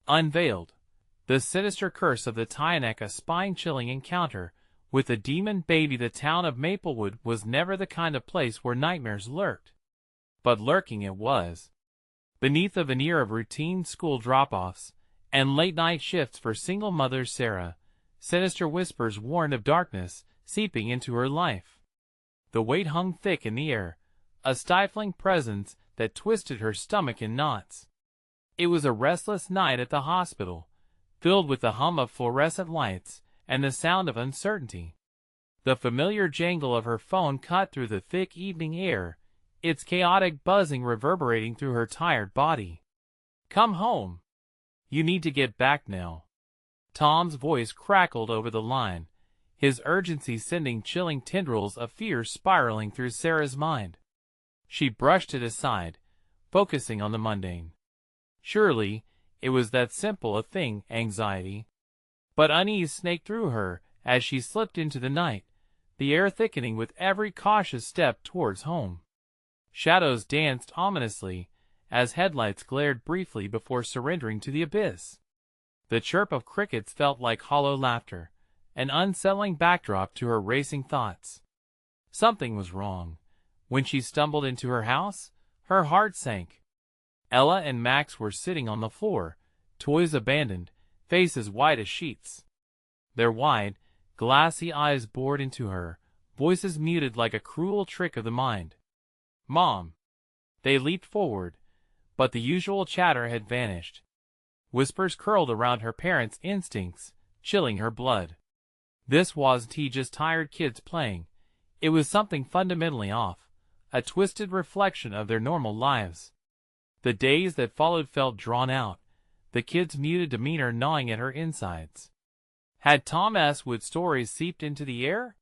Unveiled. The sinister curse of the Tiyanak, a spine-chilling encounter with the demon baby. The town of Maplewood was never the kind of place where nightmares lurked. But lurking it was. Beneath a veneer of routine school drop-offs and late-night shifts for single mother Sarah, sinister whispers warned of darkness seeping into her life. The weight hung thick in the air, a stifling presence that twisted her stomach in knots. It was a restless night at the hospital, filled with the hum of fluorescent lights and the sound of uncertainty. The familiar jangle of her phone cut through the thick evening air, its chaotic buzzing reverberating through her tired body. "Come home. You need to get back now." Tom's voice crackled over the line, his urgency sending chilling tendrils of fear spiraling through Sarah's mind. She brushed it aside, focusing on the mundane. Surely, it was that simple a thing, anxiety. But unease snaked through her as she slipped into the night, the air thickening with every cautious step towards home. Shadows danced ominously as headlights glared briefly before surrendering to the abyss. The chirp of crickets felt like hollow laughter, an unsettling backdrop to her racing thoughts. Something was wrong. When she stumbled into her house, her heart sank. Ella and Max were sitting on the floor, toys abandoned, faces white as sheets. Their wide, glassy eyes bored into her, voices muted like a cruel trick of the mind. "Mom!" They leaped forward, but the usual chatter had vanished. Whispers curled around her parents' instincts, chilling her blood. This wasn't just tired kids playing. It was something fundamentally off, a twisted reflection of their normal lives. The days that followed felt drawn out, the kids' muted demeanor gnawing at her insides. Had Tom S. Wood's stories seeped into the air?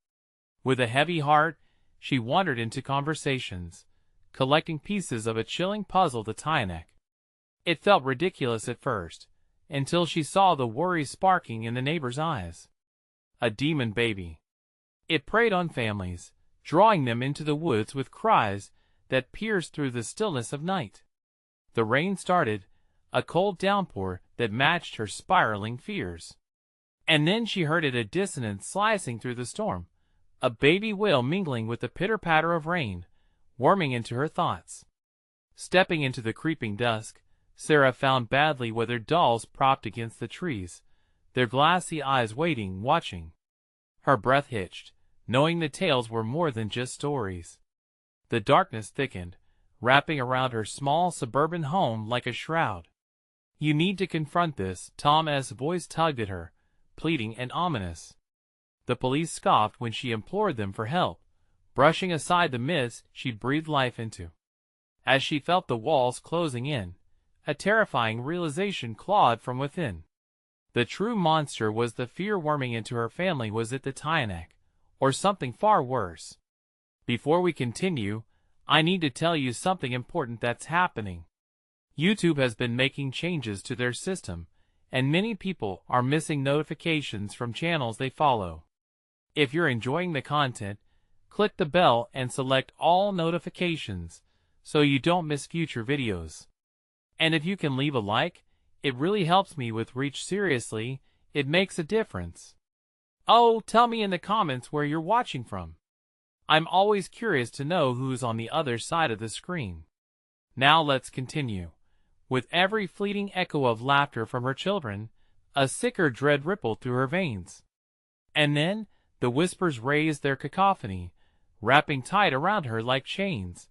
With a heavy heart, she wandered into conversations, collecting pieces of a chilling puzzle. The Tiyanak. It felt ridiculous at first, until she saw the worry sparking in the neighbors' eyes. A demon baby. It preyed on families, drawing them into the woods with cries that pierced through the stillness of night. The rain started, a cold downpour that matched her spiraling fears. And then she heard it, a dissonance slicing through the storm, a baby wail mingling with the pitter-patter of rain, warming into her thoughts. Stepping into the creeping dusk, Sarah found badly weathered dolls propped against the trees, their glassy eyes waiting, watching. Her breath hitched, knowing the tales were more than just stories. The darkness thickened, wrapping around her small suburban home like a shroud. "You need to confront this," Tom's voice tugged at her, pleading and ominous. The police scoffed when she implored them for help, brushing aside the mist she'd breathed life into. As she felt the walls closing in, a terrifying realization clawed from within. The true monster was the fear worming into her family. Was it the Tiyanak, or something far worse? Before we continue, I need to tell you something important that's happening. YouTube has been making changes to their system, and many people are missing notifications from channels they follow. If you're enjoying the content, click the bell and select all notifications so you don't miss future videos. And if you can leave a like, it really helps me with reach. Seriously, it makes a difference. Oh, tell me in the comments where you're watching from. I'm always curious to know who's on the other side of the screen. Now let's continue. With every fleeting echo of laughter from her children, a sicker dread rippled through her veins. And then, the whispers raised their cacophony, wrapping tight around her like chains,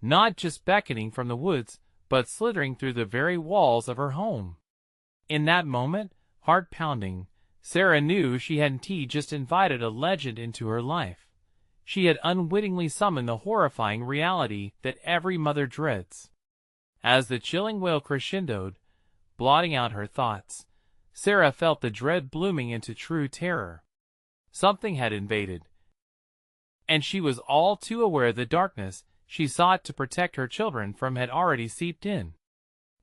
not just beckoning from the woods, but slithering through the very walls of her home. In that moment, heart pounding, Sarah knew she hadn't just invited a legend into her life. She had unwittingly summoned the horrifying reality that every mother dreads. As the chilling wail crescendoed, blotting out her thoughts, Sarah felt the dread blooming into true terror. Something had invaded, and she was all too aware the darkness she sought to protect her children from had already seeped in.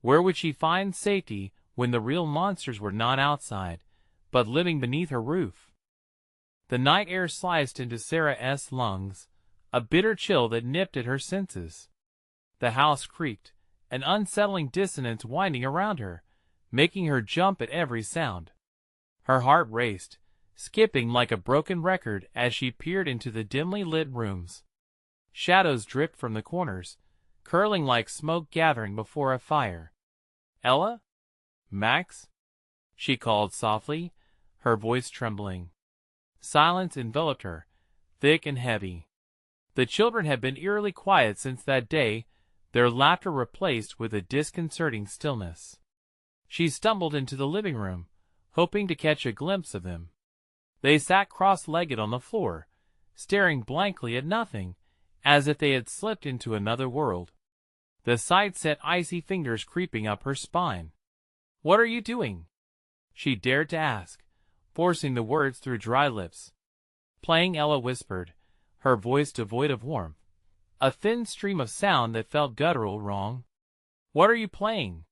Where would she find safety when the real monsters were not outside, but living beneath her roof? The night air sliced into Sarah's lungs, a bitter chill that nipped at her senses. The house creaked, an unsettling dissonance winding around her, making her jump at every sound. Her heart raced, skipping like a broken record as she peered into the dimly lit rooms. Shadows dripped from the corners, curling like smoke gathering before a fire. "Ella? Max?" she called softly, her voice trembling. Silence enveloped her, thick and heavy. The children had been eerily quiet since that day, their laughter replaced with a disconcerting stillness. She stumbled into the living room, hoping to catch a glimpse of them. They sat cross-legged on the floor, staring blankly at nothing, as if they had slipped into another world. The sight sent icy fingers creeping up her spine. "What are you doing?" she dared to ask, forcing the words through dry lips. "Playing," Ella whispered, her voice devoid of warmth, a thin stream of sound that felt guttural wrong. "What are you playing?"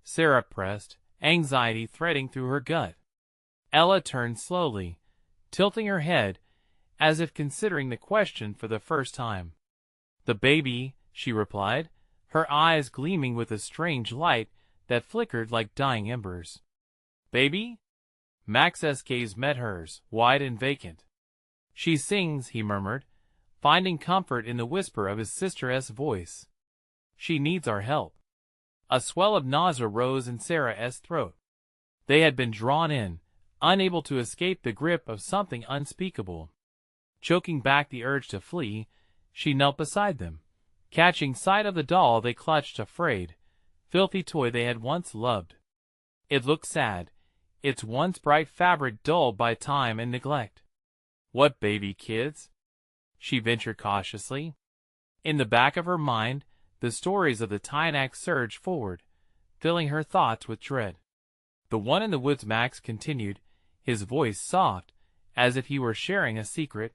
Sarah pressed, anxiety threading through her gut. Ella turned slowly, tilting her head, as if considering the question for the first time. "The baby," she replied, her eyes gleaming with a strange light that flickered like dying embers. "Baby?" Max's gaze met hers, wide and vacant. "She sings," he murmured, finding comfort in the whisper of his sister's voice. "She needs our help." A swell of nausea rose in Sarah's throat. They had been drawn in, unable to escape the grip of something unspeakable. Choking back the urge to flee, she knelt beside them, catching sight of the doll they clutched, a frayed, filthy toy they had once loved. It looked sad, its once bright fabric dulled by time and neglect. "What baby, kids?" she ventured cautiously. In the back of her mind, the stories of the Tiyanak surged forward, filling her thoughts with dread. "The one in the woods," Max continued, his voice soft, as if he were sharing a secret.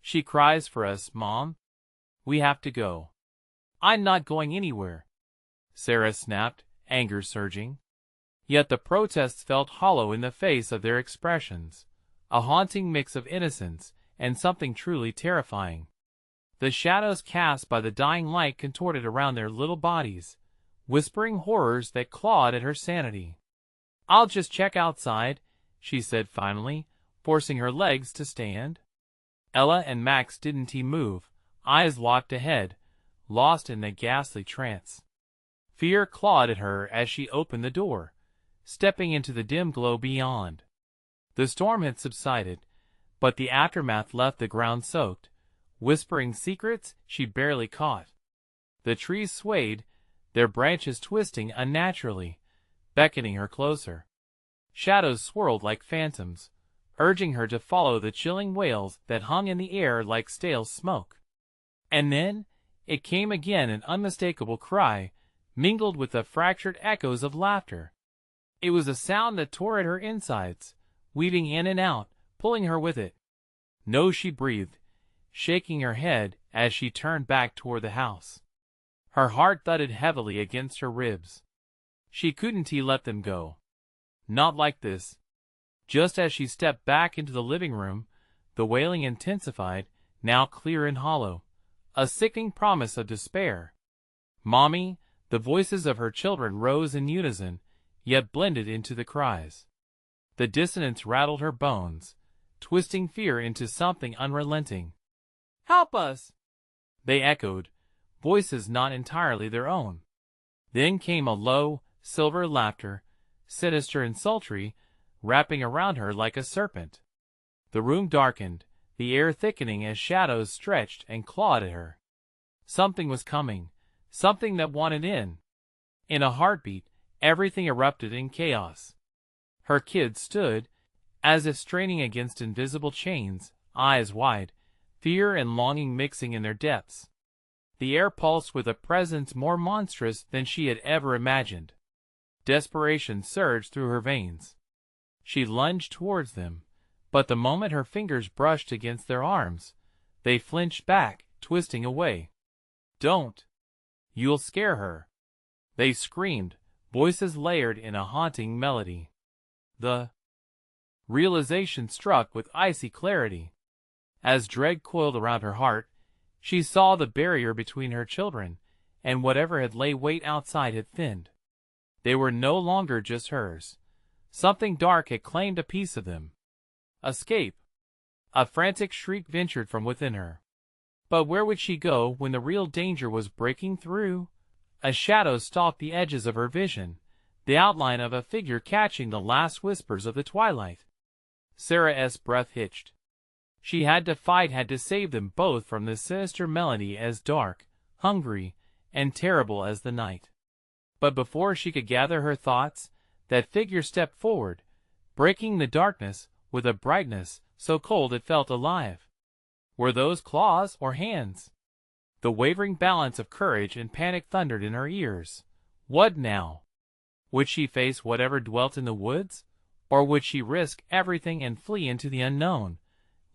"She cries for us, Mom. We have to go." "I'm not going anywhere," Sarah snapped, anger surging. Yet the protests felt hollow in the face of their expressions, a haunting mix of innocence and something truly terrifying. The shadows cast by the dying light contorted around their little bodies, whispering horrors that clawed at her sanity. "I'll just check outside," she said finally, forcing her legs to stand. Ella and Max didn't move, eyes locked ahead, lost in a ghastly trance. Fear clawed at her as she opened the door, stepping into the dim glow beyond. The storm had subsided, but the aftermath left the ground soaked, whispering secrets she barely caught. The trees swayed, their branches twisting unnaturally, beckoning her closer. Shadows swirled like phantoms, urging her to follow the chilling wails that hung in the air like stale smoke. And then it came again, an unmistakable cry, mingled with the fractured echoes of laughter. It was a sound that tore at her insides, weaving in and out, pulling her with it. "No," she breathed, shaking her head as she turned back toward the house. Her heart thudded heavily against her ribs. She couldn't let them go. Not like this. Just as she stepped back into the living room, the wailing intensified, now clear and hollow, a sickening promise of despair. "Mommy!" The voices of her children rose in unison, yet blended into the cries. The dissonance rattled her bones, twisting fear into something unrelenting. "Help us!" they echoed, voices not entirely their own. Then came a low, silver laughter, sinister and sultry, wrapping around her like a serpent. The room darkened, the air thickening as shadows stretched and clawed at her. Something was coming, something that wanted in. In a heartbeat, everything erupted in chaos. Her kids stood, as if straining against invisible chains, eyes wide, fear and longing mixing in their depths. The air pulsed with a presence more monstrous than she had ever imagined. Desperation surged through her veins. She lunged towards them, but the moment her fingers brushed against their arms, they flinched back, twisting away. "Don't! You'll scare her!" they screamed, voices layered in a haunting melody. The realization struck with icy clarity. As dread coiled around her heart, she saw the barrier between her children and whatever had lay wait outside had thinned. They were no longer just hers. Something dark had claimed a piece of them. Escape! A frantic shriek ventured from within her. But where would she go when the real danger was breaking through? A shadow stalked the edges of her vision, the outline of a figure catching the last whispers of the twilight. Sarah's breath hitched. She had to fight, had to save them both from this sinister melody as dark, hungry, and terrible as the night. But before she could gather her thoughts, that figure stepped forward, breaking the darkness with a brightness so cold it felt alive. Were those claws or hands? The wavering balance of courage and panic thundered in her ears. What now? Would she face whatever dwelt in the woods, or would she risk everything and flee into the unknown,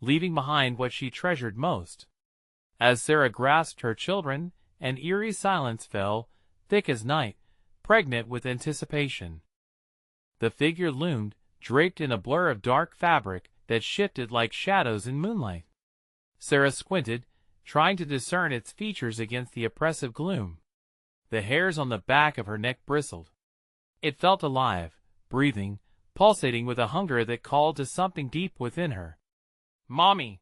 leaving behind what she treasured most? As Sarah grasped her children, an eerie silence fell, thick as night, pregnant with anticipation. The figure loomed, draped in a blur of dark fabric that shifted like shadows in moonlight. Sarah squinted, trying to discern its features against the oppressive gloom. The hairs on the back of her neck bristled. It felt alive, breathing, pulsating with a hunger that called to something deep within her. "Mommy!"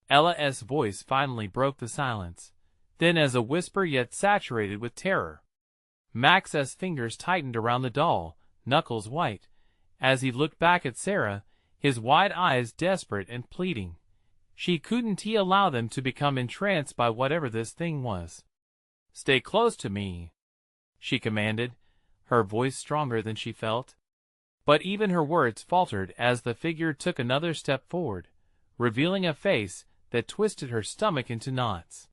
Ella's voice finally broke the silence, thin as a whisper yet saturated with terror. Max's fingers tightened around the doll, knuckles white, as he looked back at Sarah, his wide eyes desperate and pleading. She couldn't allow them to become entranced by whatever this thing was. "Stay close to me," she commanded, her voice stronger than she felt. But even her words faltered as the figure took another step forward, revealing a face that twisted her stomach into knots.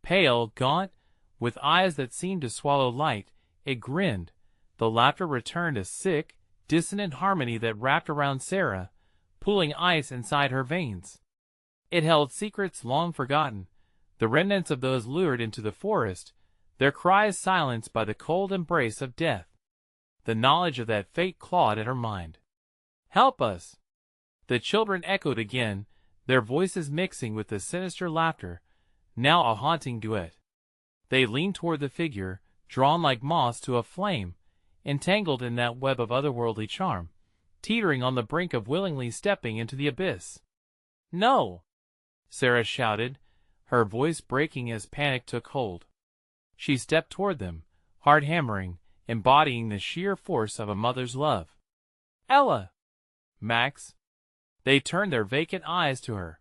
Pale, gaunt, with eyes that seemed to swallow light, it grinned. The laughter returned, a sick, dissonant harmony that wrapped around Sarah, pulling ice inside her veins. It held secrets long forgotten, the remnants of those lured into the forest, their cries silenced by the cold embrace of death. The knowledge of that fate clawed at her mind. "Help us!" The children echoed again, their voices mixing with the sinister laughter, now a haunting duet. They leaned toward the figure, drawn like moths to a flame, entangled in that web of otherworldly charm, teetering on the brink of willingly stepping into the abyss. "No!" Sarah shouted, her voice breaking as panic took hold. She stepped toward them, heart hammering, embodying the sheer force of a mother's love. "Ella!" "Max!" They turned their vacant eyes to her,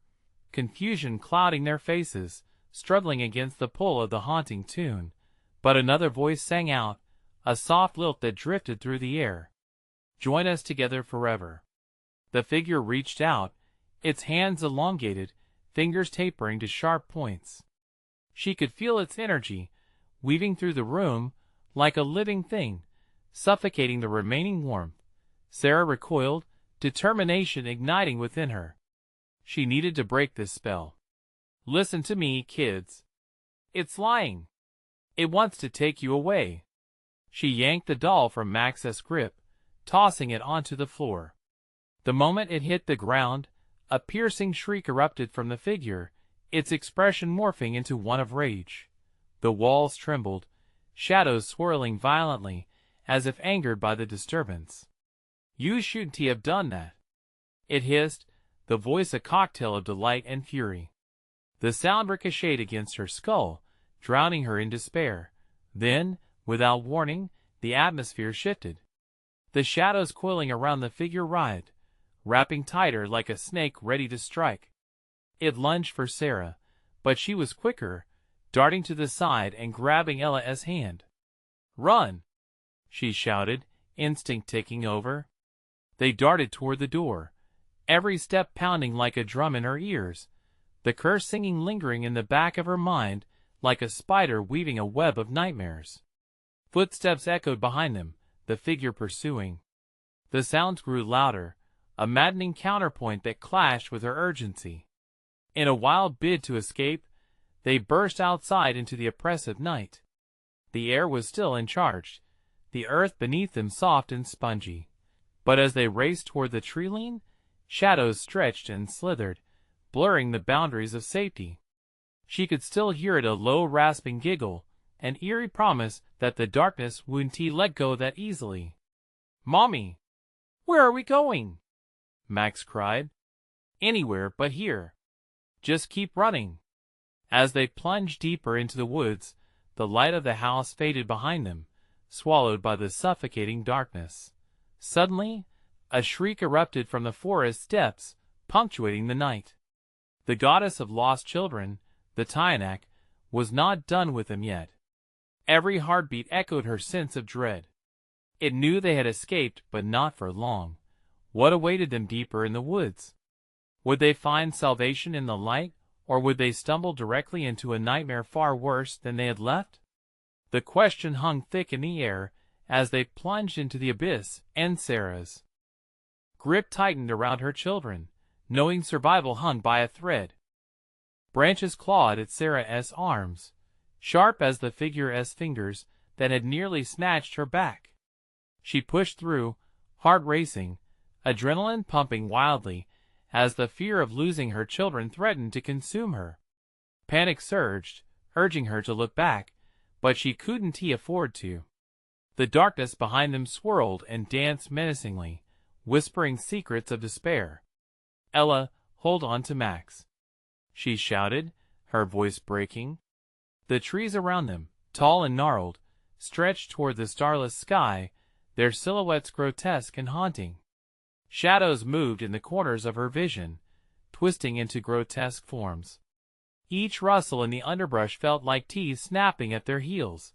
confusion clouding their faces, struggling against the pull of the haunting tune. But another voice sang out, a soft lilt that drifted through the air. "Join us together forever." The figure reached out, its hands elongated, fingers tapering to sharp points. She could feel its energy, weaving through the room, like a living thing, suffocating the remaining warmth. Sarah recoiled, determination igniting within her. She needed to break this spell. "Listen to me, kids. It's lying. It wants to take you away." She yanked the doll from Max's grip, tossing it onto the floor. The moment it hit the ground, a piercing shriek erupted from the figure, its expression morphing into one of rage. The walls trembled, shadows swirling violently, as if angered by the disturbance. "You shouldn't have done that," it hissed, the voice a cocktail of delight and fury. The sound ricocheted against her skull, drowning her in despair. Then, without warning, the atmosphere shifted. The shadows coiling around the figure writhed, wrapping tighter like a snake ready to strike. It lunged for Sarah, but she was quicker, darting to the side and grabbing Ella's hand. "Run!" she shouted, instinct taking over. They darted toward the door, every step pounding like a drum in her ears, the curse singing lingering in the back of her mind like a spider weaving a web of nightmares. Footsteps echoed behind them, the figure pursuing. The sounds grew louder, a maddening counterpoint that clashed with her urgency. In a wild bid to escape, they burst outside into the oppressive night. The air was still and charged, the earth beneath them soft and spongy. But as they raced toward the tree-line, shadows stretched and slithered, blurring the boundaries of safety. She could still hear it, a low rasping giggle, an eerie promise that the darkness wouldn't let go that easily. "Mommy! Where are we going?" Max cried. "Anywhere but here. Just keep running." As they plunged deeper into the woods, the light of the house faded behind them, swallowed by the suffocating darkness. Suddenly, a shriek erupted from the forest depths, punctuating the night. The goddess of lost children, the Tiyanak, was not done with them yet. Every heartbeat echoed her sense of dread. It knew they had escaped, but not for long. What awaited them deeper in the woods? Would they find salvation in the light, or would they stumble directly into a nightmare far worse than they had left? The question hung thick in the air as they plunged into the abyss, and Sarah's grip tightened around her children, knowing survival hung by a thread. Branches clawed at Sarah's arms, sharp as the figure's fingers that had nearly snatched her back. She pushed through, heart racing, adrenaline pumping wildly, as the fear of losing her children threatened to consume her. Panic surged, urging her to look back, but she couldn't afford to. The darkness behind them swirled and danced menacingly, whispering secrets of despair. "Ella, hold on to Max," she shouted, her voice breaking. The trees around them, tall and gnarled, stretched toward the starless sky, their silhouettes grotesque and haunting. Shadows moved in the corners of her vision, twisting into grotesque forms. Each rustle in the underbrush felt like teeth snapping at their heels.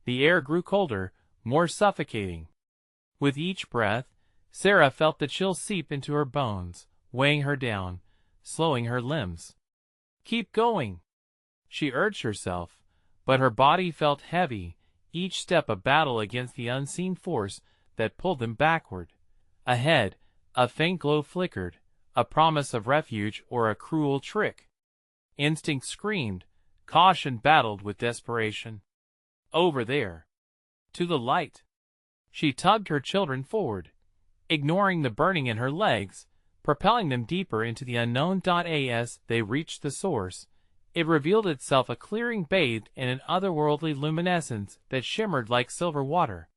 The air grew colder, more suffocating. With each breath, Sarah felt the chill seep into her bones, weighing her down, slowing her limbs. "Keep going," she urged herself, but her body felt heavy, each step a battle against the unseen force that pulled them backward. Ahead, a faint glow flickered, a promise of refuge or a cruel trick. Instinct screamed, caution battled with desperation. Over there. To the light. She tugged her children forward, ignoring the burning in her legs, propelling them deeper into the unknown. As they reached the source, it revealed itself a clearing bathed in an otherworldly luminescence that shimmered like silver water.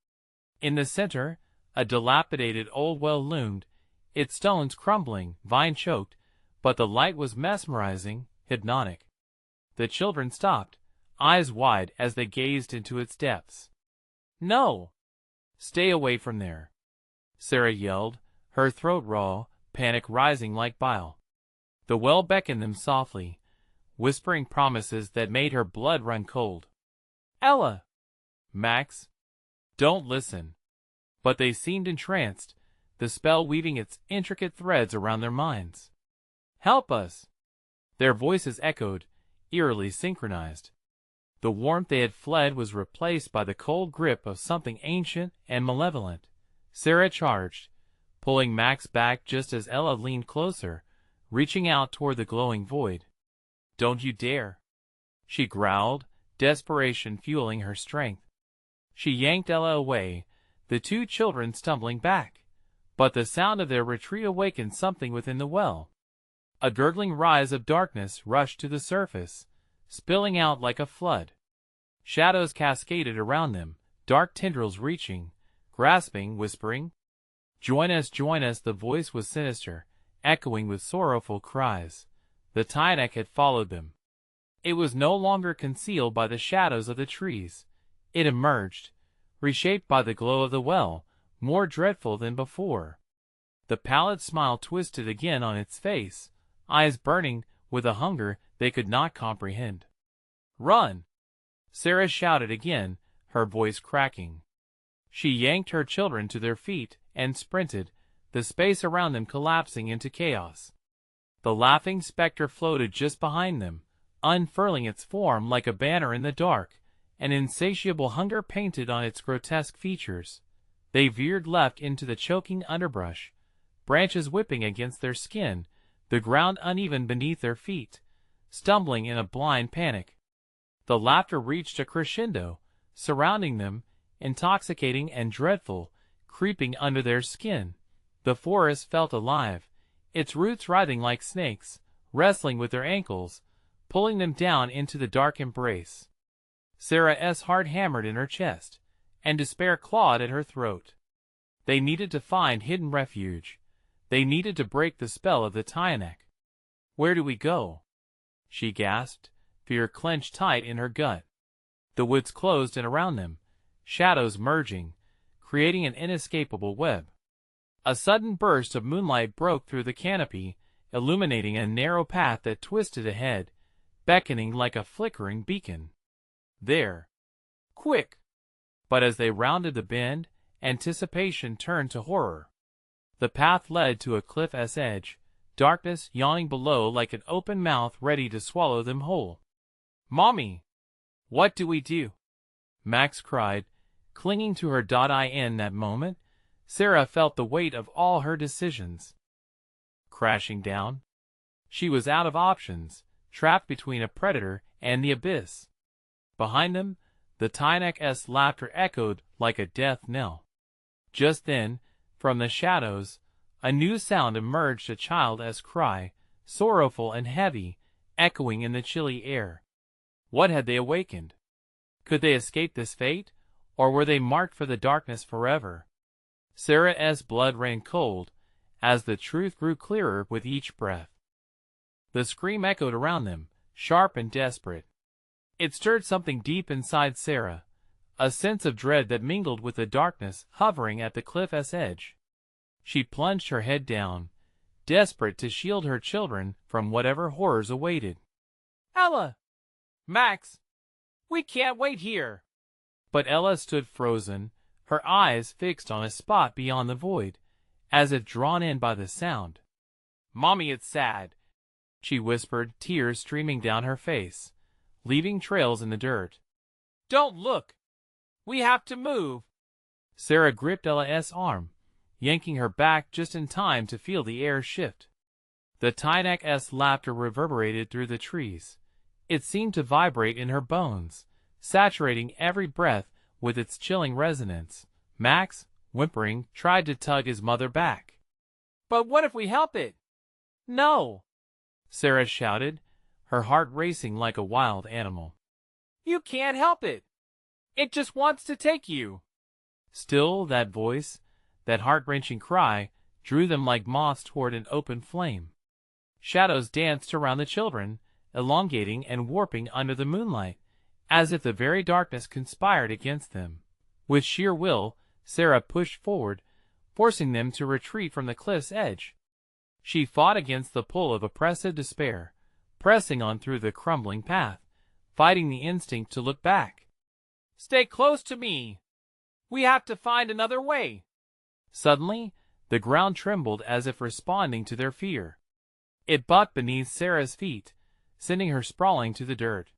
In the center, a dilapidated old well loomed, its stones crumbling, vine-choked, but the light was mesmerizing, hypnotic. The children stopped, eyes wide as they gazed into its depths. "No! Stay away from there!" Sarah yelled, her throat raw, panic rising like bile. The well beckoned them softly, whispering promises that made her blood run cold. "Ella! Max! Don't listen!" But they seemed entranced, the spell weaving its intricate threads around their minds. "Help us!" Their voices echoed, eerily synchronized. The warmth they had fled was replaced by the cold grip of something ancient and malevolent. Sarah charged, pulling Max back just as Ella leaned closer, reaching out toward the glowing void. "Don't you dare!" she growled, desperation fueling her strength. She yanked Ella away, the two children stumbling back. But the sound of their retreat awakened something within the well. A gurgling rise of darkness rushed to the surface, spilling out like a flood. Shadows cascaded around them, dark tendrils reaching, grasping, whispering. Join us, join us!" The voice was sinister, echoing with sorrowful cries. The Tiyanak had followed them. It was no longer concealed by the shadows of the trees. It emerged, reshaped by the glow of the well, more dreadful than before. The pallid smile twisted again on its face, eyes burning with a hunger they could not comprehend. "Run!" Sarah shouted again, her voice cracking. She yanked her children to their feet and sprinted, the space around them collapsing into chaos. The laughing specter floated just behind them, unfurling its form like a banner in the dark, an insatiable hunger painted on its grotesque features. They veered left into the choking underbrush, branches whipping against their skin, the ground uneven beneath their feet, stumbling in a blind panic. The laughter reached a crescendo, surrounding them, intoxicating and dreadful, creeping under their skin. The forest felt alive, its roots writhing like snakes, wrestling with their ankles, pulling them down into the dark embrace. Sarah's heart hammered in her chest, and despair clawed at her throat. They needed to find hidden refuge. They needed to break the spell of the Tiyanak. "Where do we go?" she gasped, fear clenched tight in her gut. The woods closed in around them, shadows merging, creating an inescapable web. A sudden burst of moonlight broke through the canopy, illuminating a narrow path that twisted ahead, beckoning like a flickering beacon. There! Quick! But as they rounded the bend, anticipation turned to horror. The path led to a cliff's edge, darkness yawning below like an open mouth ready to swallow them whole. "Mommy! What do we do?" Max cried, clinging to her. In that moment, Sarah felt the weight of all her decisions crashing down. She was out of options, trapped between a predator and the abyss. Behind them, the Tiyanak's laughter echoed like a death knell. Just then, from the shadows, a new sound emerged, a child's cry, sorrowful and heavy, echoing in the chilly air. What had they awakened? Could they escape this fate, or were they marked for the darkness forever? Sarah's blood ran cold, as the truth grew clearer with each breath. The scream echoed around them, sharp and desperate. It stirred something deep inside Sarah, a sense of dread that mingled with the darkness hovering at the cliff's edge. She plunged her head down, desperate to shield her children from whatever horrors awaited. "Ella! Max! We can't wait here!" But Ella stood frozen, her eyes fixed on a spot beyond the void, as if drawn in by the sound. "Mommy, it's sad," she whispered, tears streaming down her face, leaving trails in the dirt. "Don't look! We have to move!" Sarah gripped Ella's arm, yanking her back just in time to feel the air shift. The Tiyanak's laughter reverberated through the trees. It seemed to vibrate in her bones, saturating every breath with its chilling resonance. Max, whimpering, tried to tug his mother back. "But what if we help it?" "No!" Sarah shouted, her heart racing like a wild animal. "You can't help it! It just wants to take you!" Still, that voice, that heart-wrenching cry, drew them like moths toward an open flame. Shadows danced around the children, elongating and warping under the moonlight, as if the very darkness conspired against them. With sheer will, Sarah pushed forward, forcing them to retreat from the cliff's edge. She fought against the pull of oppressive despair, pressing on through the crumbling path, fighting the instinct to look back. "Stay close to me! We have to find another way!" Suddenly, the ground trembled as if responding to their fear. It bucked beneath Sarah's feet, sending her sprawling to the dirt.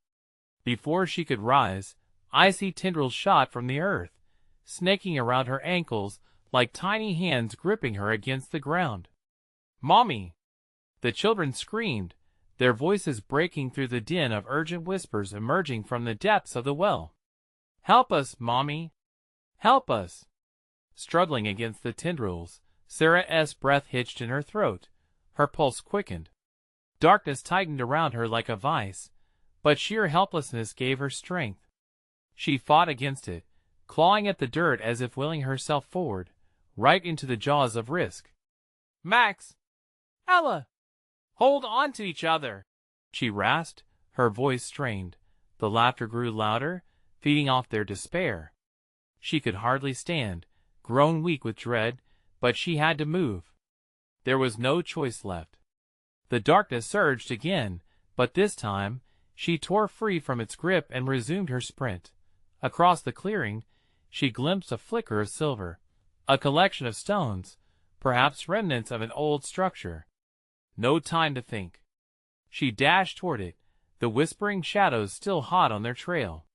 Before she could rise, icy tendrils shot from the earth, snaking around her ankles like tiny hands gripping her against the ground. "Mommy!" The children screamed, their voices breaking through the din of urgent whispers emerging from the depths of the well. "Help us, Mommy! Help us!" Struggling against the tendrils, Sarah's breath hitched in her throat, her pulse quickened. Darkness tightened around her like a vice, but sheer helplessness gave her strength. She fought against it, clawing at the dirt as if willing herself forward, right into the jaws of risk. "Max! Ella! Hold on to each other!" she rasped, her voice strained. The laughter grew louder, feeding off their despair. She could hardly stand, grown weak with dread, but she had to move. There was no choice left. The darkness surged again, but this time, she tore free from its grip and resumed her sprint. Across the clearing, she glimpsed a flicker of silver, a collection of stones, perhaps remnants of an old structure. No time to think. She dashed toward it, the whispering shadows still hot on their trail.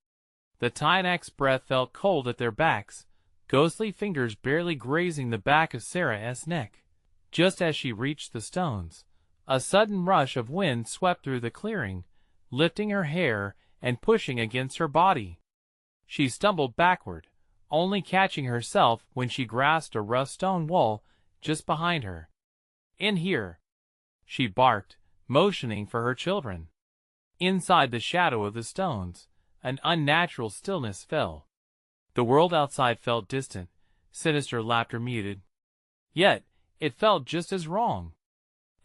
The Tiyanak's breath felt cold at their backs, ghostly fingers barely grazing the back of Sarah's neck. Just as she reached the stones, a sudden rush of wind swept through the clearing, lifting her hair and pushing against her body. She stumbled backward, only catching herself when she grasped a rough stone wall just behind her. "In here!" she barked, motioning for her children. Inside the shadow of the stones, an unnatural stillness fell. The world outside felt distant, sinister laughter muted. Yet, it felt just as wrong.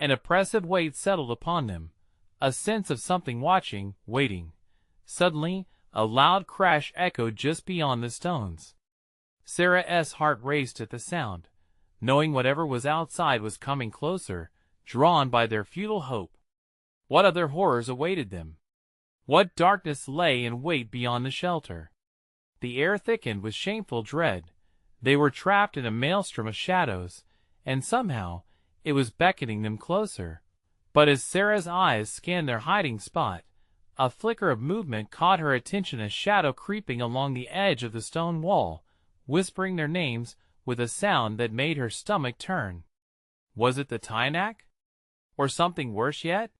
An oppressive weight settled upon them, a sense of something watching, waiting. Suddenly, a loud crash echoed just beyond the stones. Sarah's heart raced at the sound, knowing whatever was outside was coming closer, drawn by their futile hope. What other horrors awaited them? What darkness lay in wait beyond the shelter? The air thickened with shameful dread. They were trapped in a maelstrom of shadows, and somehow it was beckoning them closer. But as Sarah's eyes scanned their hiding spot, a flicker of movement caught her attention, a shadow creeping along the edge of the stone wall, whispering their names with a sound that made her stomach turn. Was it the Tiyanak? Or something worse yet?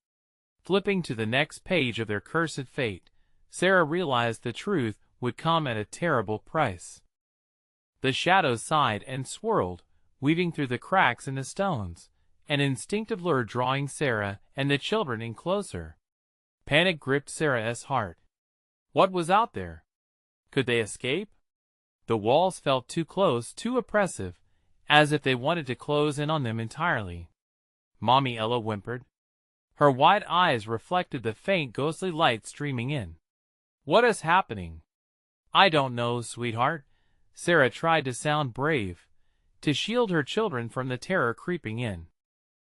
Flipping to the next page of their cursed fate, Sarah realized the truth would come at a terrible price. The shadows sighed and swirled, weaving through the cracks in the stones, an instinctive lure drawing Sarah and the children in closer. Panic gripped Sarah's heart. What was out there? Could they escape? The walls felt too close, too oppressive, as if they wanted to close in on them entirely. Mommy, Ella whimpered. Her wide eyes reflected the faint ghostly light streaming in. What is happening? I don't know, sweetheart. Sarah tried to sound brave, to shield her children from the terror creeping in.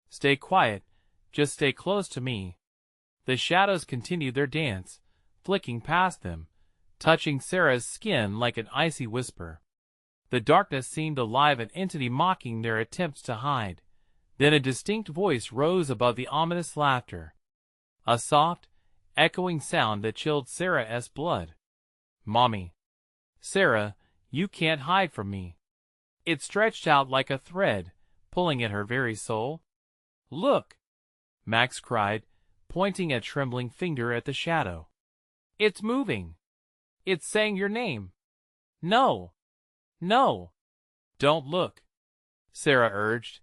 Stay quiet, just stay close to me. The shadows continued their dance, flicking past them, touching Sarah's skin like an icy whisper. The darkness seemed alive, an entity mocking their attempts to hide. Then a distinct voice rose above the ominous laughter. A soft, echoing sound that chilled Sarah's blood. Mommy. Sarah, you can't hide from me. It stretched out like a thread, pulling at her very soul. Look! Max cried, pointing a trembling finger at the shadow. It's moving. It's saying your name. No. No. Don't look, Sarah urged,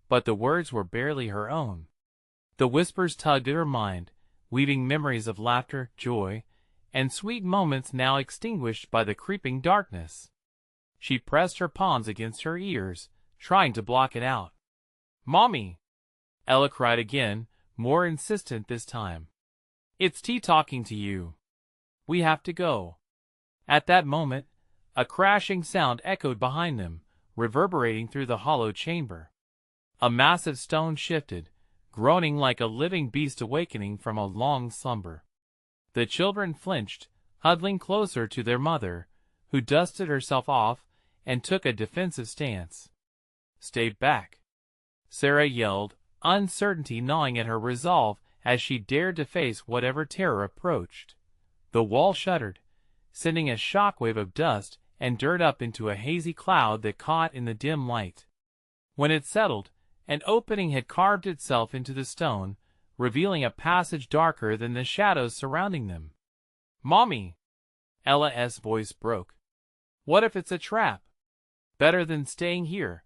but the words were barely her own. The whispers tugged at her mind, weaving memories of laughter, joy, and sweet moments now extinguished by the creeping darkness. She pressed her palms against her ears, trying to block it out. Mommy! Ella cried again, more insistent this time. It's T talking to you. We have to go. At that moment, a crashing sound echoed behind them, reverberating through the hollow chamber. A massive stone shifted, groaning like a living beast awakening from a long slumber. The children flinched, huddling closer to their mother, who dusted herself off and took a defensive stance. Stay back, Sarah yelled, uncertainty gnawing at her resolve as she dared to face whatever terror approached. The wall shuddered, sending a shockwave of dust and dirt up into a hazy cloud that caught in the dim light. When it settled, an opening had carved itself into the stone, revealing a passage darker than the shadows surrounding them. Mommy! Ella's voice broke. What if it's a trap? Better than staying here,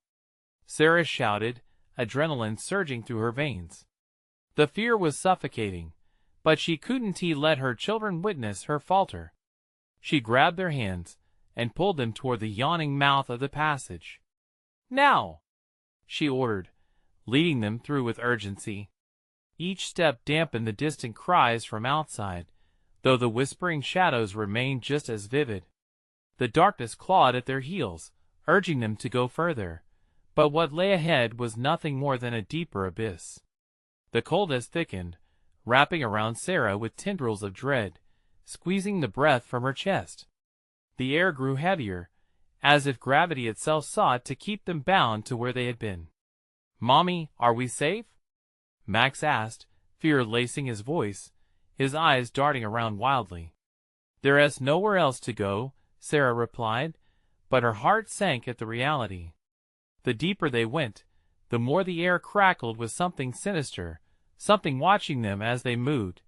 Sarah shouted, adrenaline surging through her veins. The fear was suffocating, but she couldn't let her children witness her falter. She grabbed their hands and pulled them toward the yawning mouth of the passage. Now! She ordered, leading them through with urgency. Each step dampened the distant cries from outside, though the whispering shadows remained just as vivid. The darkness clawed at their heels, urging them to go further, but what lay ahead was nothing more than a deeper abyss. The coldness thickened, wrapping around Sarah with tendrils of dread, squeezing the breath from her chest. The air grew heavier, as if gravity itself sought to keep them bound to where they had been. Mommy, are we safe? Max asked, fear lacing his voice, his eyes darting around wildly. There is nowhere else to go, Sarah replied, but her heart sank at the reality. The deeper they went, the more the air crackled with something sinister, something watching them as they moved.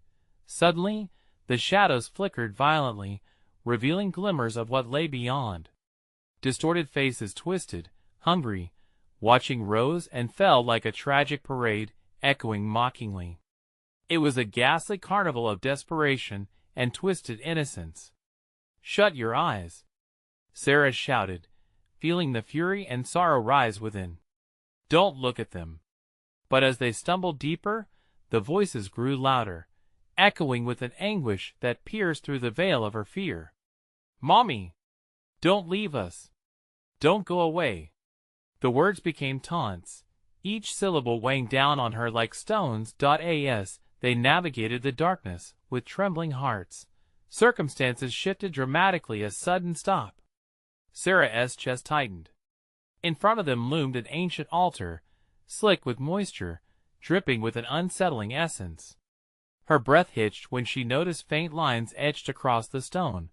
Suddenly, the shadows flickered violently, revealing glimmers of what lay beyond. Distorted faces twisted, hungry, watching rose and fell like a tragic parade, echoing mockingly. It was a ghastly carnival of desperation and twisted innocence. "Shut your eyes!" Sarah shouted, feeling the fury and sorrow rise within. "Don't look at them!" But as they stumbled deeper, the voices grew louder, echoing with an anguish that pierced through the veil of her fear. "Mommy! Don't leave us! Don't go away!" The words became taunts, each syllable weighing down on her like stones. As they navigated the darkness with trembling hearts, circumstances shifted dramatically. A sudden stop. Sarah's chest tightened. In front of them loomed an ancient altar, slick with moisture, dripping with an unsettling essence. Her breath hitched when she noticed faint lines etched across the stone,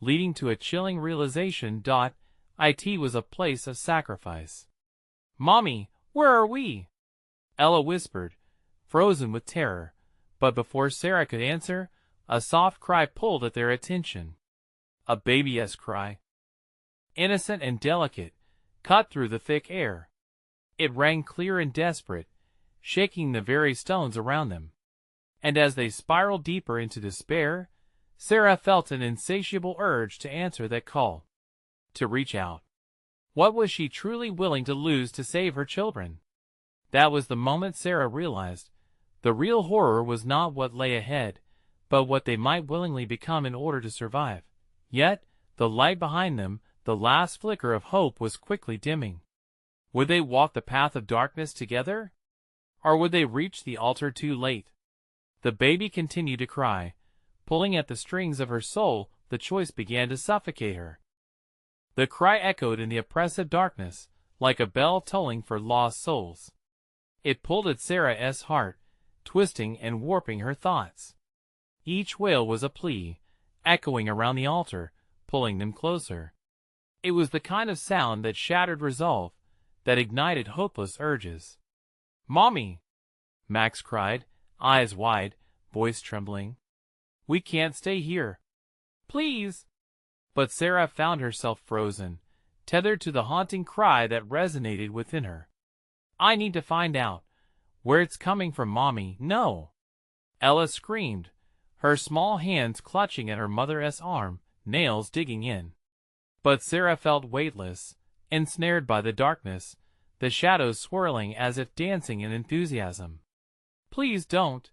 leading to a chilling realization. It was a place of sacrifice. "Mommy, where are we?" Ella whispered, frozen with terror, but before Sarah could answer, a soft cry pulled at their attention. A baby's cry. Innocent and delicate, cut through the thick air. It rang clear and desperate, shaking the very stones around them. And as they spiraled deeper into despair, Sarah felt an insatiable urge to answer that call. To reach out. What was she truly willing to lose to save her children? That was the moment Sarah realized the real horror was not what lay ahead, but what they might willingly become in order to survive. Yet, the light behind them, the last flicker of hope, was quickly dimming. Would they walk the path of darkness together? Or would they reach the altar too late? The baby continued to cry, pulling at the strings of her soul. The choice began to suffocate her. The cry echoed in the oppressive darkness, like a bell tolling for lost souls. It pulled at Sarah's heart, twisting and warping her thoughts. Each wail was a plea, echoing around the altar, pulling them closer. It was the kind of sound that shattered resolve, that ignited hopeless urges. "Mommy!" Max cried, eyes wide, voice trembling. "We can't stay here. Please!" But Sarah found herself frozen, tethered to the haunting cry that resonated within her. "I need to find out where it's coming from, Mommy." "No!" Ella screamed, her small hands clutching at her mother's arm, nails digging in. But Sarah felt weightless, ensnared by the darkness, the shadows swirling as if dancing in enthusiasm. "Please don't!"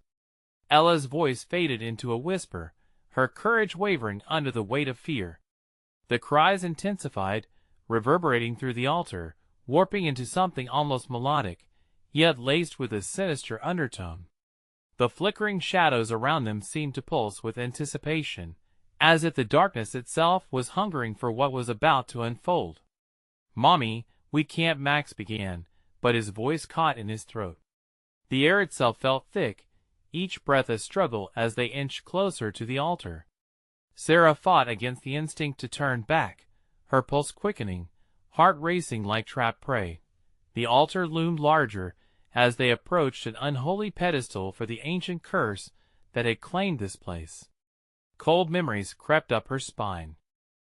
Ella's voice faded into a whisper, her courage wavering under the weight of fear. The cries intensified, reverberating through the altar, warping into something almost melodic, yet laced with a sinister undertone. The flickering shadows around them seemed to pulse with anticipation, as if the darkness itself was hungering for what was about to unfold. "Mommy, we can't," Max began, but his voice caught in his throat. The air itself felt thick, each breath a struggle as they inched closer to the altar. Sarah fought against the instinct to turn back, her pulse quickening, heart racing like trapped prey. The altar loomed larger as they approached an unholy pedestal for the ancient curse that had claimed this place. Cold memories crept up her spine.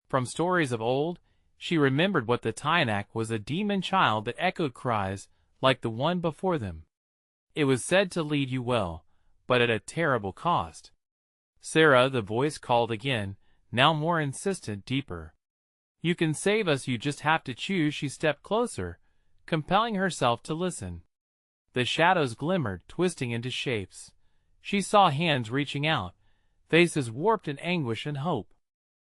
From stories of old, she remembered what the Tiyanak was, a demon child that echoed cries like the one before them. It was said to lead you well, but at a terrible cost. "Sarah," the voice called again, now more insistent, deeper. "You can save us, you just have to choose." She stepped closer, compelling herself to listen. The shadows glimmered, twisting into shapes. She saw hands reaching out, faces warped in anguish and hope.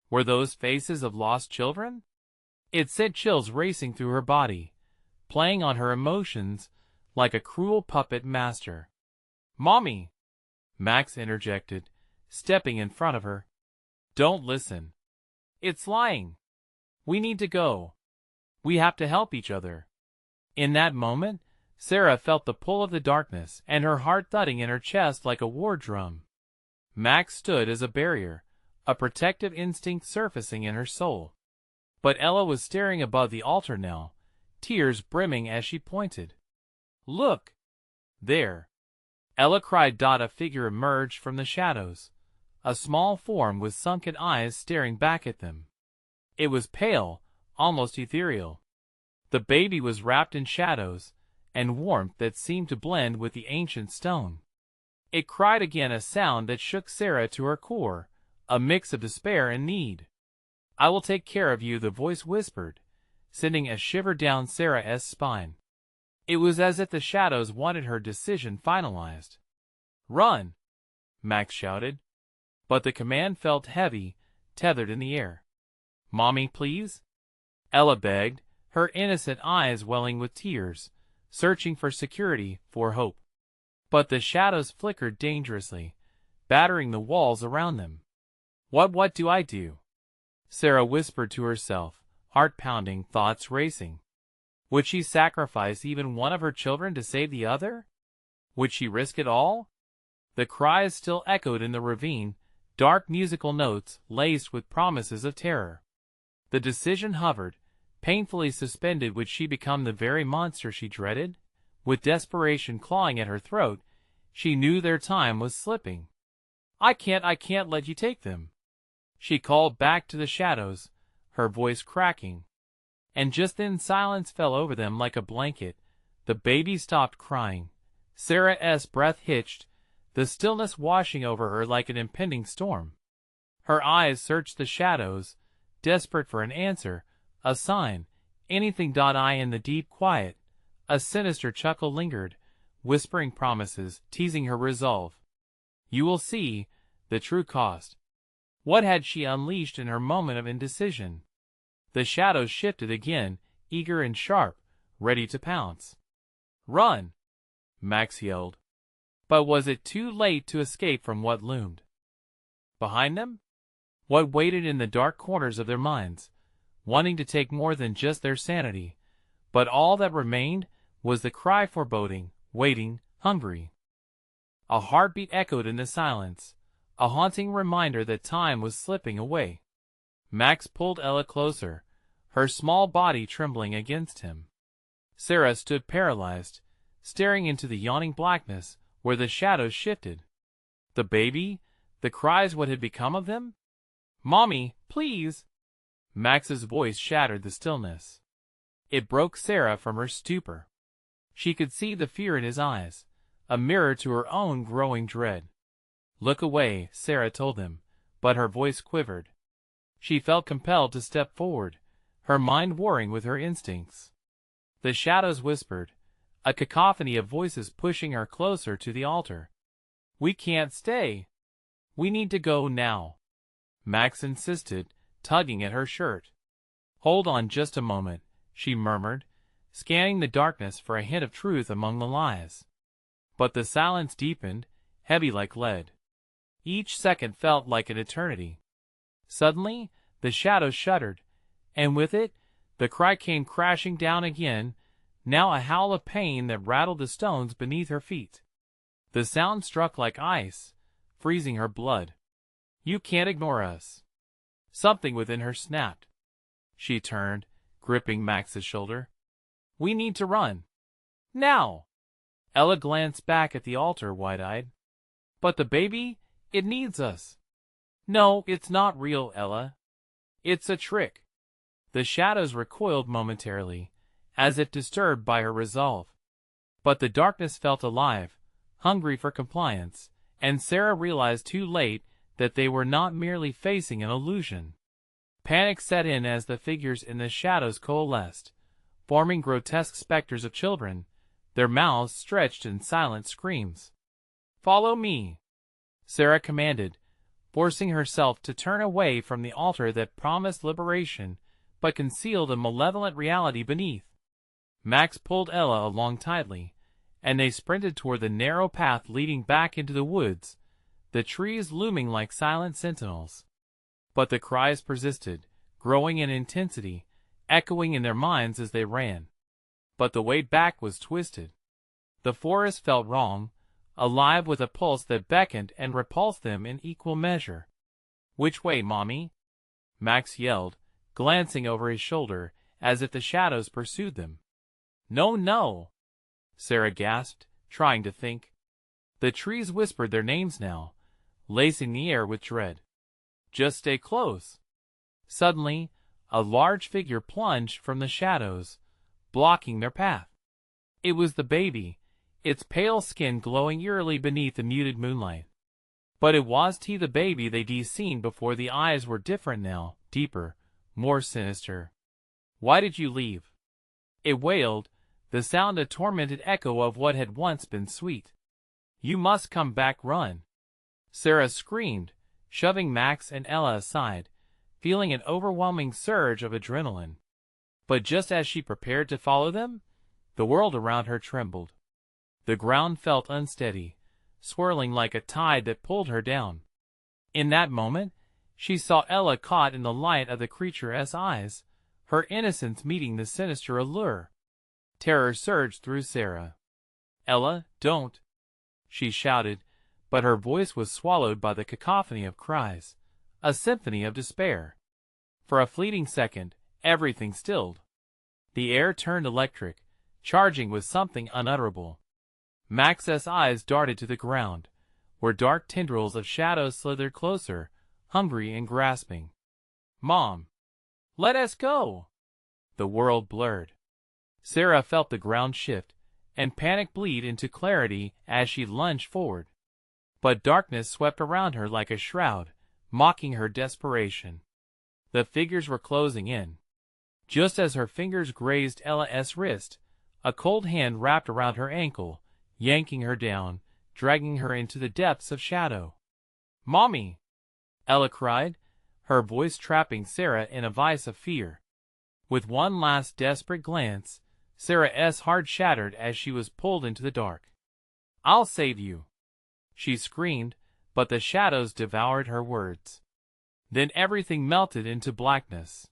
Were those faces of lost children? It sent chills racing through her body, playing on her emotions like a cruel puppet master. "Mommy!" Max interjected, stepping in front of her. "Don't listen. It's lying. We need to go. We have to help each other." In that moment, Sarah felt the pull of the darkness and her heart thudding in her chest like a war drum. Max stood as a barrier, a protective instinct surfacing in her soul. But Ella was staring above the altar now, tears brimming as she pointed. "Look! There!" Ella cried. A figure emerged from the shadows, a small form with sunken eyes staring back at them. It was pale, almost ethereal. The baby was wrapped in shadows and warmth that seemed to blend with the ancient stone. It cried again, a sound that shook Sarah to her core, a mix of despair and need. I will take care of you, the voice whispered, sending a shiver down Sarah's spine. It was as if the shadows wanted her decision finalized. Run! Max shouted. But the command felt heavy, tethered in the air. Mommy, please? Ella begged, her innocent eyes welling with tears, searching for security, for hope. But the shadows flickered dangerously, battering the walls around them. What do I do? Sarah whispered to herself, heart pounding, thoughts racing. Would she sacrifice even one of her children to save the other? Would she risk it all? The cries still echoed in the ravine, dark musical notes laced with promises of terror. The decision hovered, painfully suspended. Would she become the very monster she dreaded? With desperation clawing at her throat, she knew their time was slipping. I can't let you take them. She called back to the shadows, her voice cracking. And just then silence fell over them like a blanket. The baby stopped crying. Sarah's breath hitched, the stillness washing over her like an impending storm. Her eyes searched the shadows, desperate for an answer, a sign, anything. In the deep quiet, a sinister chuckle lingered, whispering promises, teasing her resolve. You will see the true cost. What had she unleashed in her moment of indecision? The shadows shifted again, eager and sharp, ready to pounce. Run! Max yelled. But was it too late to escape from what loomed behind them? What waited in the dark corners of their minds, wanting to take more than just their sanity? But all that remained was the cry, foreboding, waiting, hungry. A heartbeat echoed in the silence, a haunting reminder that time was slipping away. Max pulled Ella closer, her small body trembling against him. Sarah stood paralyzed, staring into the yawning blackness where the shadows shifted. The baby, the cries, what had become of them? Mommy, please! Max's voice shattered the stillness. It broke Sarah from her stupor. She could see the fear in his eyes, a mirror to her own growing dread. Look away, Sarah told him, but her voice quivered. She felt compelled to step forward, her mind warring with her instincts. The shadows whispered, a cacophony of voices pushing her closer to the altar. We can't stay. We need to go now. Max insisted, tugging at her shirt. Hold on just a moment, she murmured, scanning the darkness for a hint of truth among the lies. But the silence deepened, heavy like lead. Each second felt like an eternity. Suddenly, the shadows shuddered, and with it, the cry came crashing down again, now a howl of pain that rattled the stones beneath her feet. The sound struck like ice, freezing her blood. You can't ignore us. Something within her snapped. She turned, gripping Max's shoulder. We need to run. Now! Ella glanced back at the altar, wide-eyed. But the baby, it needs us. No, it's not real, Ella. It's a trick. The shadows recoiled momentarily, as if disturbed by her resolve. But the darkness felt alive, hungry for compliance, and Sarah realized too late that they were not merely facing an illusion. Panic set in as the figures in the shadows coalesced, forming grotesque specters of children, their mouths stretched in silent screams. Follow me, Sarah commanded, forcing herself to turn away from the altar that promised liberation but concealed a malevolent reality beneath. Max pulled Ella along tightly, and they sprinted toward the narrow path leading back into the woods, the trees looming like silent sentinels. But the cries persisted, growing in intensity, echoing in their minds as they ran. But the way back was twisted. The forest felt wrong, alive with a pulse that beckoned and repulsed them in equal measure. Which way, Mommy? Max yelled, glancing over his shoulder as if the shadows pursued them. No, Sarah gasped, trying to think. The trees whispered their names now, lacing the air with dread. Just stay close. Suddenly, a large figure plunged from the shadows, blocking their path. It was the baby, its pale skin glowing eerily beneath the muted moonlight. But it was the baby they'd seen before. The eyes were different now, deeper, more sinister. Why did you leave? It wailed, the sound a tormented echo of what had once been sweet. You must come back, run. Sarah screamed, shoving Max and Ella aside, feeling an overwhelming surge of adrenaline. But just as she prepared to follow them, the world around her trembled. The ground felt unsteady, swirling like a tide that pulled her down. In that moment, she saw Ella caught in the light of the creature's eyes, her innocence meeting the sinister allure. Terror surged through Sarah. Ella, don't! She shouted, but her voice was swallowed by the cacophony of cries, a symphony of despair. For a fleeting second, everything stilled. The air turned electric, charging with something unutterable. Max's eyes darted to the ground, where dark tendrils of shadows slithered closer, hungry and grasping. Mom! Let us go! The world blurred. Sarah felt the ground shift, and panic bleed into clarity as she lunged forward. But darkness swept around her like a shroud, mocking her desperation. The figures were closing in. Just as her fingers grazed Ella's wrist, a cold hand wrapped around her ankle, yanking her down, dragging her into the depths of shadow. Mommy! Ella cried, her voice trapping Sarah in a vice of fear. With one last desperate glance, Sarah's heart shattered as she was pulled into the dark. I'll save you! She screamed, but the shadows devoured her words. Then everything melted into blackness.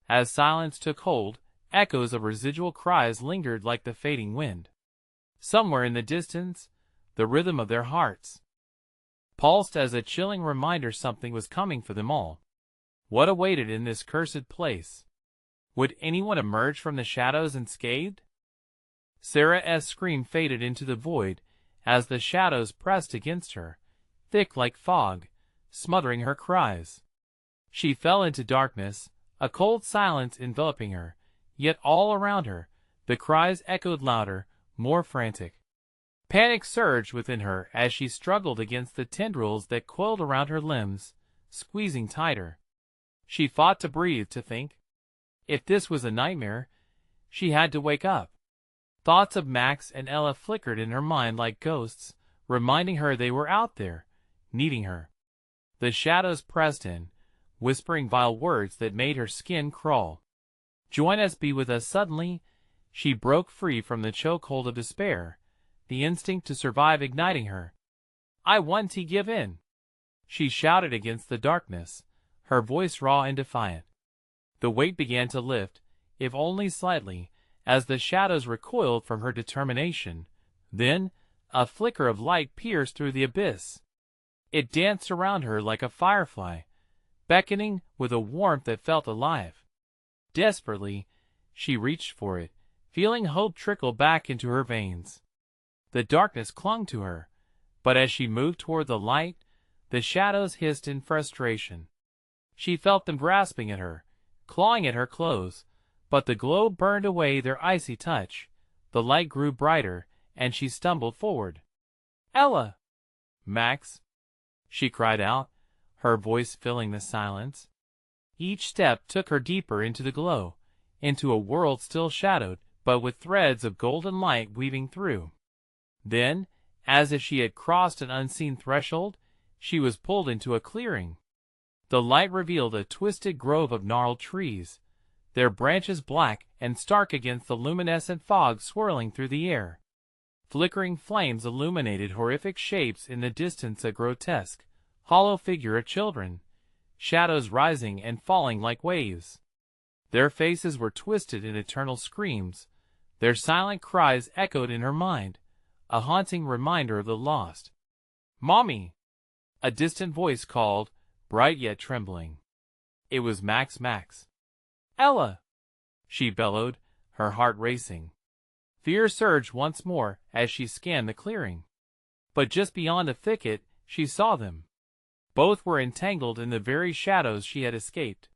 As silence took hold, echoes of residual cries lingered like the fading wind. Somewhere in the distance, the rhythm of their hearts pulsed as a chilling reminder something was coming for them all. What awaited in this cursed place? Would anyone emerge from the shadows unscathed? Sarah's scream faded into the void as the shadows pressed against her, thick like fog, smothering her cries. She fell into darkness, a cold silence enveloping her, yet all around her, the cries echoed louder, more frantic. Panic surged within her as she struggled against the tendrils that coiled around her limbs, squeezing tighter. She fought to breathe, to think. If this was a nightmare, she had to wake up. Thoughts of Max and Ella flickered in her mind like ghosts, reminding her they were out there, needing her. The shadows pressed in, whispering vile words that made her skin crawl. Join us, be with us. Suddenly, she broke free from the chokehold of despair, the instinct to survive igniting her. I want to give in! She shouted against the darkness, her voice raw and defiant. The weight began to lift, if only slightly, as the shadows recoiled from her determination. Then, a flicker of light pierced through the abyss. It danced around her like a firefly, beckoning with a warmth that felt alive. Desperately, she reached for it, feeling hope trickle back into her veins. The darkness clung to her, but as she moved toward the light, the shadows hissed in frustration. She felt them grasping at her, clawing at her clothes, but the glow burned away their icy touch. The light grew brighter, and she stumbled forward. Ella! Max! She cried out, her voice filling the silence. Each step took her deeper into the glow, into a world still shadowed, but with threads of golden light weaving through. Then, as if she had crossed an unseen threshold, she was pulled into a clearing. The light revealed a twisted grove of gnarled trees, their branches black and stark against the luminescent fog swirling through the air. Flickering flames illuminated horrific shapes in the distance, a grotesque, hollow figure of children, shadows rising and falling like waves. Their faces were twisted in eternal screams, their silent cries echoed in her mind, a haunting reminder of the lost. Mommy! A distant voice called, bright yet trembling. It was Max. Ella! She bellowed, her heart racing. Fear surged once more as she scanned the clearing. But just beyond a thicket, she saw them. Both were entangled in the very shadows she had escaped.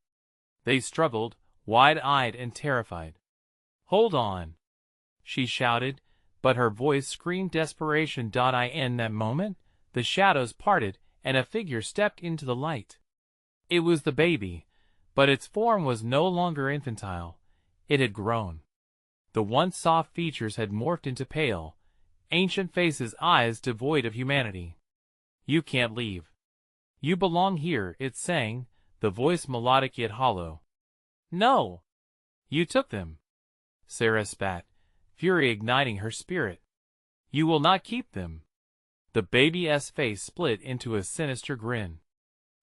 They struggled, wide-eyed and terrified. Hold on! She shouted, but her voice screamed desperation. In that moment, the shadows parted, and a figure stepped into the light. It was the baby, But its form was no longer infantile. It had grown. The once soft features had morphed into pale, ancient faces, eyes devoid of humanity. "You can't leave. You belong here," it sang, the voice melodic yet hollow. "No! You took them!" Sarah spat, fury igniting her spirit. "You will not keep them!" The baby's face split into a sinister grin.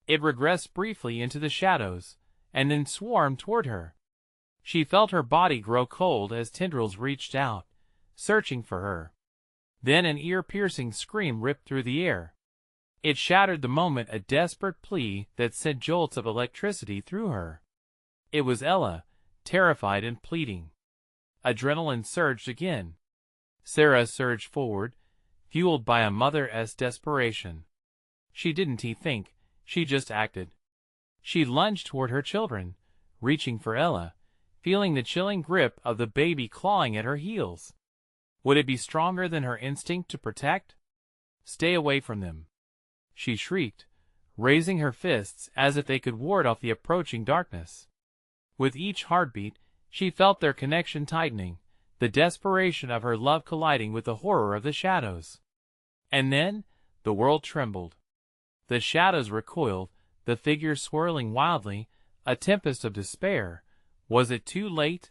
It regressed briefly into the shadows, and then swarmed toward her. She felt her body grow cold as tendrils reached out, searching for her. Then an ear-piercing scream ripped through the air. It shattered the moment, a desperate plea that sent jolts of electricity through her. It was Ella, terrified and pleading. Adrenaline surged again. Sarah surged forward, fueled by a mother's desperation. She didn't think, she just acted. She lunged toward her children, reaching for Ella, feeling the chilling grip of the baby clawing at her heels. Would it be stronger than her instinct to protect? "Stay away from them!" she shrieked, raising her fists as if they could ward off the approaching darkness. With each heartbeat, she felt their connection tightening, the desperation of her love colliding with the horror of the shadows. And then, the world trembled. The shadows recoiled, the figures swirling wildly, a tempest of despair. Was it too late?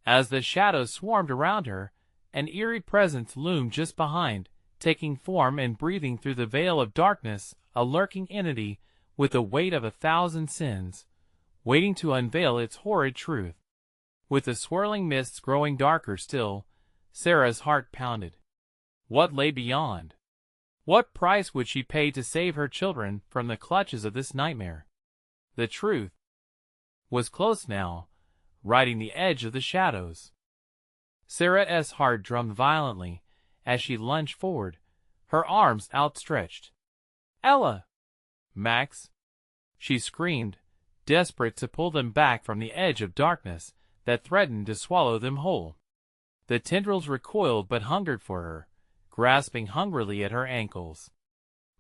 As the shadows swarmed around her, an eerie presence loomed just behind, taking form and breathing through the veil of darkness, a lurking entity with the weight of 1,000 sins, waiting to unveil its horrid truth. With the swirling mists growing darker still, Sarah's heart pounded. What lay beyond? What price would she pay to save her children from the clutches of this nightmare? The truth was close now, riding the edge of the shadows. Sarah's heart drummed violently as she lunged forward, her arms outstretched. "Ella! Max!" she screamed, desperate to pull them back from the edge of darkness that threatened to swallow them whole. The tendrils recoiled but hungered for her, grasping hungrily at her ankles.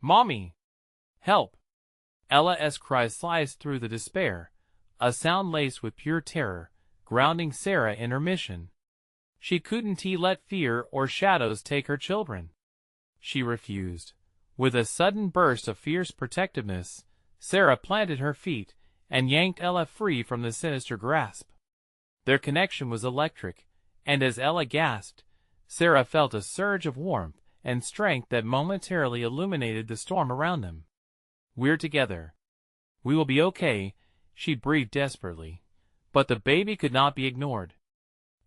"Mommy! Help!" Ella's cry sliced through the despair, a sound laced with pure terror, grounding Sarah in her mission. She couldn't let fear or shadows take her children. She refused. With a sudden burst of fierce protectiveness, Sarah planted her feet and yanked Ella free from the sinister grasp. Their connection was electric, and as Ella gasped, Sarah felt a surge of warmth and strength that momentarily illuminated the storm around them. "We're together. We will be okay," she breathed desperately. But the baby could not be ignored.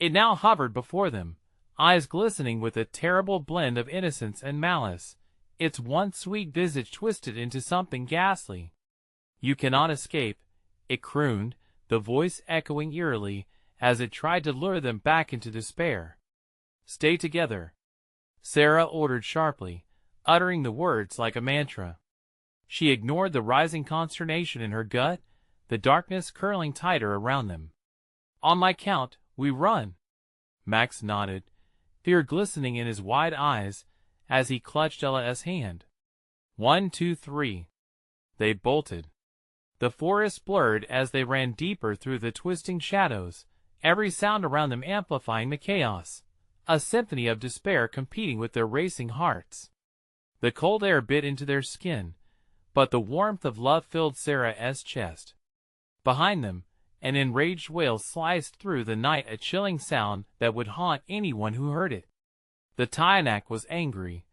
It now hovered before them, eyes glistening with a terrible blend of innocence and malice, its once sweet visage twisted into something ghastly. "You cannot escape," it crooned, the voice echoing eerily as it tried to lure them back into despair. "Stay together," Sarah ordered sharply, uttering the words like a mantra. She ignored the rising consternation in her gut, the darkness curling tighter around them. "On my count, we run." Max nodded, fear glistening in his wide eyes as he clutched Ella's hand. 1, 2, 3. They bolted. The forest blurred as they ran deeper through the twisting shadows, every sound around them amplifying the chaos, a symphony of despair competing with their racing hearts. The cold air bit into their skin, but the warmth of love filled Sarah's chest. Behind them, an enraged wail sliced through the night, a chilling sound that would haunt anyone who heard it. The Tiyanak was angry,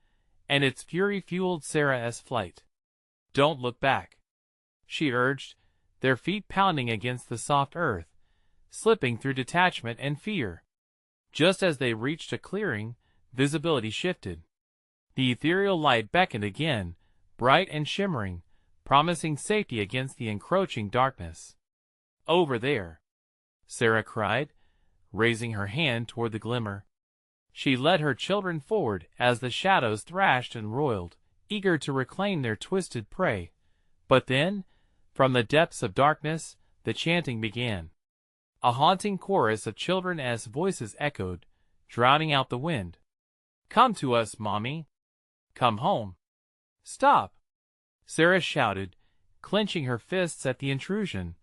and its fury fueled Sarah's flight. "Don't look back," she urged, their feet pounding against the soft earth, slipping through detachment and fear. Just as they reached a clearing, visibility shifted. The ethereal light beckoned again, bright and shimmering, promising safety against the encroaching darkness. "Over there!" Sarah cried, raising her hand toward the glimmer. She led her children forward as the shadows thrashed and roiled, eager to reclaim their twisted prey. But then, from the depths of darkness, the chanting began. A haunting chorus of children's voices echoed, drowning out the wind. "Come to us, Mommy! Come home! Stop!" Sarah shouted, clenching her fists at the intrusion,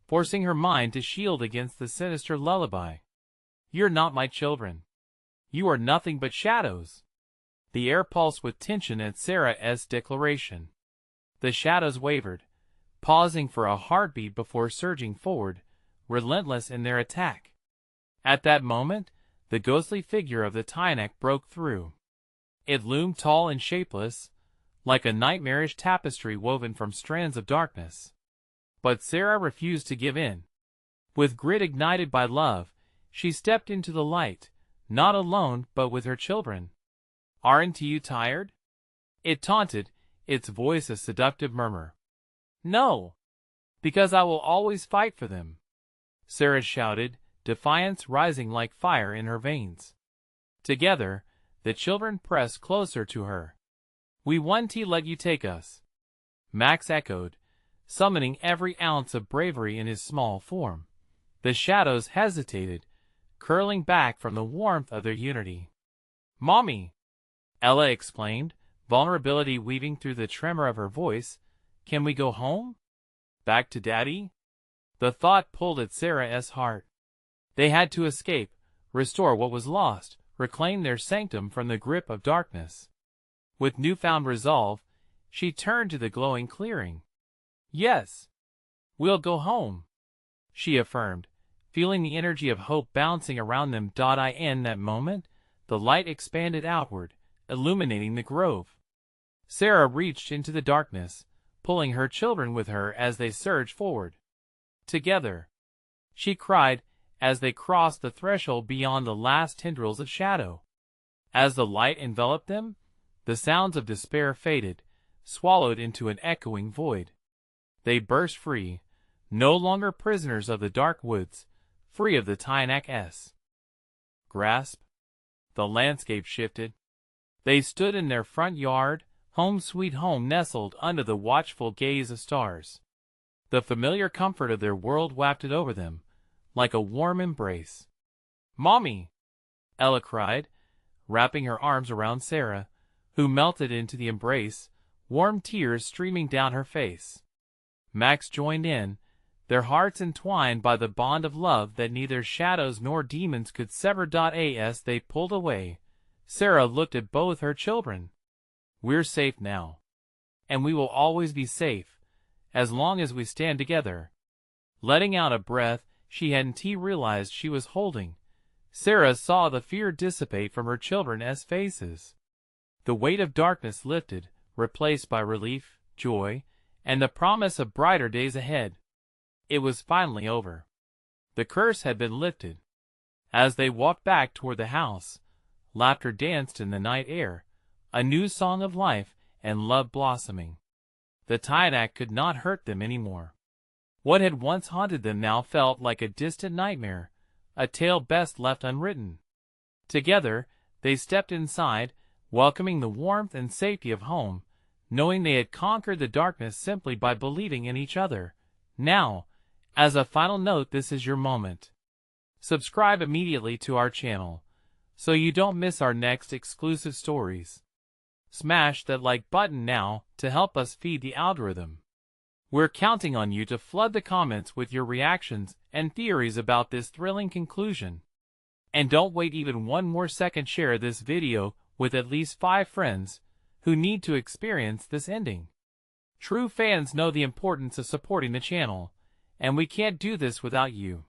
forcing her mind to shield against the sinister lullaby. "You're not my children. You are nothing but shadows." The air pulsed with tension at Sarah's declaration. The shadows wavered, pausing for a heartbeat before surging forward, relentless in their attack. At that moment, the ghostly figure of the Tiyanak broke through. It loomed tall and shapeless, like a nightmarish tapestry woven from strands of darkness. But Sarah refused to give in. With grit ignited by love, she stepped into the light, not alone but with her children. "Aren't you tired?" it taunted, its voice a seductive murmur. "No, because I will always fight for them," Sarah shouted, defiance rising like fire in her veins. Together, the children pressed closer to her. "We won't let you take us," Max echoed, summoning every ounce of bravery in his small form. The shadows hesitated, curling back from the warmth of their unity. "Mommy," Ella exclaimed, vulnerability weaving through the tremor of her voice, "can we go home? Back to Daddy?" The thought pulled at Sarah's heart. They had to escape, restore what was lost, reclaim their sanctum from the grip of darkness. With newfound resolve, she turned to the glowing clearing. "Yes, we'll go home," she affirmed, feeling the energy of hope bouncing around them. In that moment, the light expanded outward, illuminating the grove. Sarah reached into the darkness, pulling her children with her as they surged forward. "Together," she cried, as they crossed the threshold beyond the last tendrils of shadow. As the light enveloped them, the sounds of despair faded, swallowed into an echoing void. They burst free, no longer prisoners of the dark woods, free of the Tiyanak's grasp. The landscape shifted. They stood in their front yard, home sweet home nestled under the watchful gaze of stars. The familiar comfort of their world wafted over them, like a warm embrace. "Mommy!" Ella cried, wrapping her arms around Sarah, who melted into the embrace, warm tears streaming down her face. Max joined in, their hearts entwined by the bond of love that neither shadows nor demons could sever. As they pulled away, Sarah looked at both her children. "We're safe now. And we will always be safe, as long as we stand together." Letting out a breath she hadn't realized she was holding, Sarah saw the fear dissipate from her children's faces. The weight of darkness lifted, replaced by relief, joy, and the promise of brighter days ahead. It was finally over. The curse had been lifted. As they walked back toward the house, laughter danced in the night air, a new song of life and love blossoming. The Tiyanak could not hurt them anymore. What had once haunted them now felt like a distant nightmare, a tale best left unwritten. Together, they stepped inside, welcoming the warmth and safety of home, knowing they had conquered the darkness simply by believing in each other. Now, as a final note, this is your moment. Subscribe immediately to our channel, so you don't miss our next exclusive stories. Smash that like button now to help us feed the algorithm. We're counting on you to flood the comments with your reactions and theories about this thrilling conclusion. And don't wait even one more second, share this video with at least 5 friends who need to experience this ending. True fans know the importance of supporting the channel, and we can't do this without you.